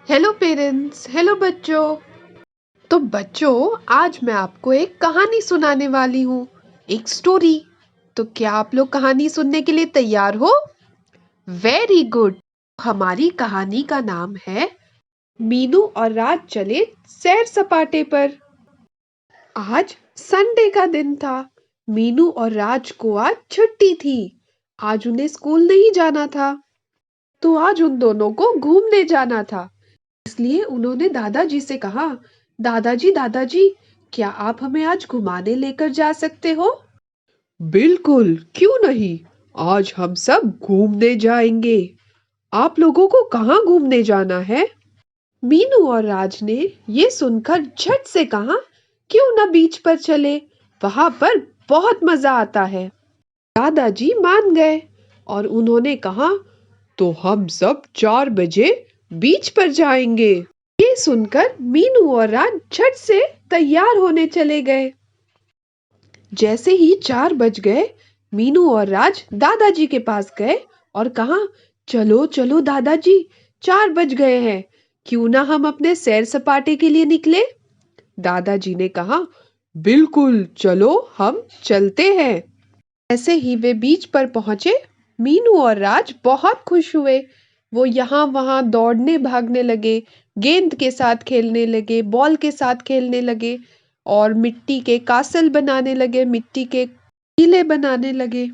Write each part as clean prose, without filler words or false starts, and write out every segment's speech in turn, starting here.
Hello parents, hello बच्चों। तो बच्चों, आज मैं आपको एक कहानी सुनाने वाली हूँ, एक स्टोरी। तो क्या आप लोग कहानी सुनने के लिए तैयार हो? Very good. हमारी कहानी का नाम है मीनू और राज चले सैर सपाटे पर। आज संडे का दिन था। मीनू और राज को आज छुट्टी थी। आज उन्हें स्कूल नहीं जाना था, तो आज उन दोनों को घूमने जाना था। इसलिए उन्होंने दादाजी से कहा, दादाजी दादाजी, क्या आप हमें आज घुमाने लेकर जा सकते हो? बिल्कुल, क्यों नहीं। आज हम सब घूमने जाएंगे। आप लोगों को कहाँ घूमने जाना है? मीनू और राज ने ये सुनकर झट से कहा, क्यों ना बीच पर चले, वहां पर बहुत मजा आता है। दादाजी मान गए और उन्होंने कहा, तो हम सब 4 बजे बीच पर जाएंगे। ये सुनकर मीनू और राज झट से तैयार होने चले गए। जैसे ही 4 बज गए, मीनू और राज दादाजी के पास गए और कहा, चलो चलो दादाजी, 4 बज गए हैं, क्यों ना हम अपने सैर सपाटे के लिए निकले। दादाजी ने कहा, बिल्कुल चलो, हम चलते हैं। ऐसे ही वे बीच पर पहुंचे। मीनू और राज बहुत खुश हुए। वो यहाँ वहां दौड़ने भागने लगे, गेंद के साथ खेलने लगे, बॉल के साथ खेलने लगे और मिट्टी के कासल बनाने लगे, मिट्टी के टीले बनाने लगे।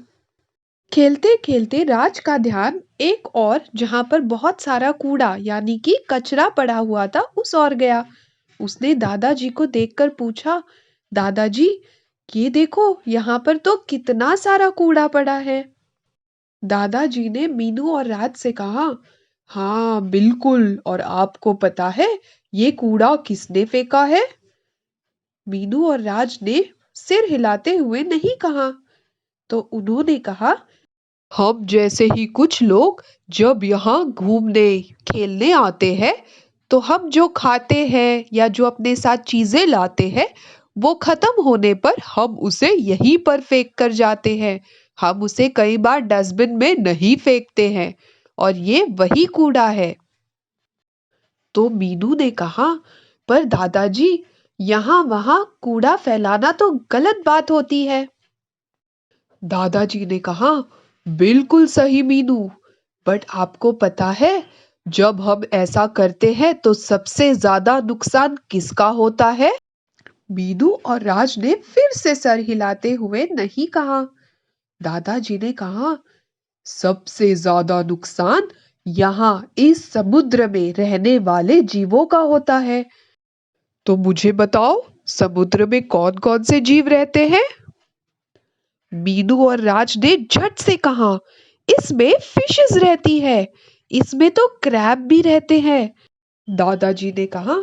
खेलते खेलते राज का ध्यान एक और जहां पर बहुत सारा कूड़ा यानी कि कचरा पड़ा हुआ था उस ओर गया। उसने दादाजी को देखकर पूछा, दादाजी, ये देखो, यहाँ पर तो कितना सारा कूड़ा पड़ा है। दादाजी ने मीनू और राज से कहा, हाँ बिल्कुल, और आपको पता है ये कूड़ा किसने फेंका है? मीनू और राज ने सिर हिलाते हुए नहीं कहा। तो उन्होंने कहा, हम जैसे ही कुछ लोग जब यहाँ घूमने खेलने आते हैं, तो हम जो खाते हैं या जो अपने साथ चीजें लाते हैं, वो खत्म होने पर हम उसे यहीं पर फेंक कर जाते हैं। हम उसे कई बार डस्टबिन में नहीं फेंकते हैं, और ये वही कूड़ा है। तो मीनू ने कहा, पर दादाजी, यहाँ वहाँ कूड़ा फैलाना तो गलत बात होती है। दादाजी ने कहा, बिल्कुल सही मीनू, बट आपको पता है, जब हम ऐसा करते हैं तो सबसे ज्यादा नुकसान किसका होता है? मीनू और राज ने फिर से सर हिलाते हुए नहीं कहा। दादाजी ने कहा, सबसे ज्यादा नुकसान यहाँ इस समुद्र में रहने वाले जीवों का होता है। तो मुझे बताओ, समुद्र में कौन कौन से जीव रहते हैं? मीनू और राज ने झट से कहा, इसमें फिशेस रहती है, इसमें तो क्रैब भी रहते हैं। दादाजी ने कहा,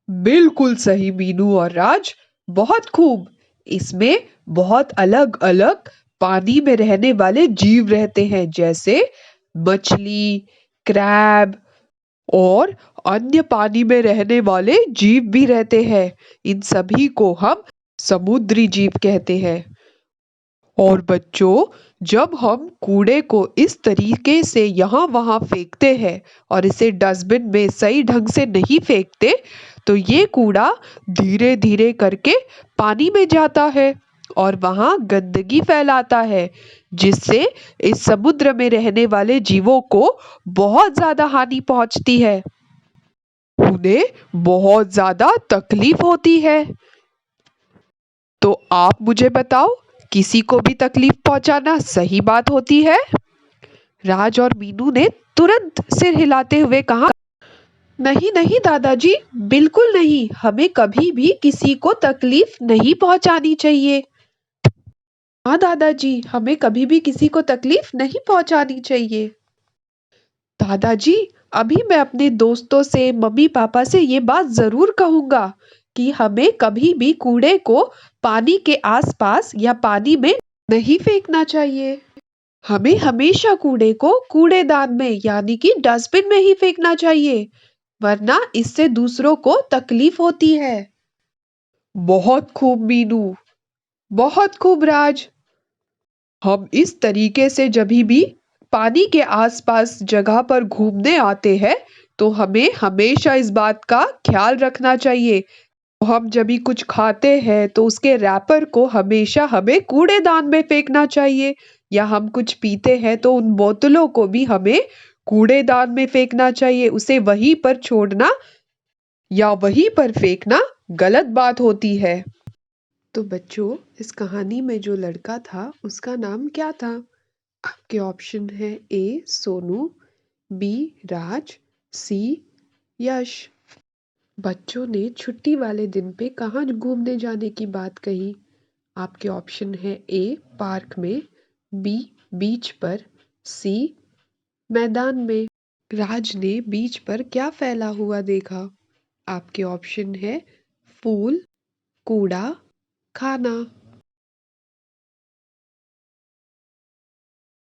बिल्कुल सही मीनू और राज, बहुत खूब। इसमें बहुत अलग अलग पानी में रहने वाले जीव रहते हैं, जैसे मछली, क्रैब और अन्य पानी में रहने वाले जीव भी रहते हैं। इन सभी को हम समुद्री जीव कहते हैं। और बच्चों, जब हम कूड़े को इस तरीके से यहाँ वहाँ फेंकते हैं और इसे डस्टबिन में सही ढंग से नहीं फेंकते, तो ये कूड़ा धीरे धीरे करके पानी में जाता है और वहाँ गंदगी फैलाता है, जिससे इस समुद्र में रहने वाले जीवों को बहुत ज्यादा हानि पहुंचती है। उन्हें बहुत ज्यादा तकलीफ होती है। तो आप मुझे बताओ, किसी को भी तकलीफ पहुंचाना सही बात होती है? राज और मीनू ने तुरंत सिर हिलाते हुए कहा, नहीं नहीं दादाजी, बिल्कुल नहीं, हमें कभी भी किसी को तकलीफ नहीं पहुंचानी चाहिए। हाँ दादाजी, हमें कभी भी किसी को तकलीफ नहीं पहुंचानी चाहिए। दादाजी, अभी मैं अपने दोस्तों से, मम्मी पापा से ये बात जरूर कहूंगा कि हमें कभी भी कूड़े को पानी के आसपास या पानी में नहीं फेंकना चाहिए। हमें हमेशा कूड़े को कूड़ेदान में यानी कि डस्टबिन में ही फेंकना चाहिए, वरना इससे दूसरों को तकलीफ होती है। बहुत खूब मीनू, बहुत खूब राज। हम इस तरीके से जभी भी पानी के आसपास जगह पर घूमने आते हैं, तो हमें हमेशा इस बात का ख्याल रखना चाहिए। हम जब भी कुछ खाते हैं तो उसके रैपर को हमेशा हमें कूड़ेदान में फेंकना चाहिए, या हम कुछ पीते हैं तो उन बोतलों को भी हमें कूड़ेदान में फेंकना चाहिए। उसे वहीं पर छोड़ना या वहीं पर फेंकना गलत बात होती है। तो बच्चों, इस कहानी में जो लड़का था उसका नाम क्या था? आपके ऑप्शन है ए सोनू, बी राज, सी यश। बच्चों ने छुट्टी वाले दिन पे कहाँ घूमने जाने की बात कही? आपके ऑप्शन है ए पार्क में, बी बीच पर, सी मैदान में। राज ने बीच पर क्या फैला हुआ देखा? आपके ऑप्शन है फूल, कूड़ा, खाना।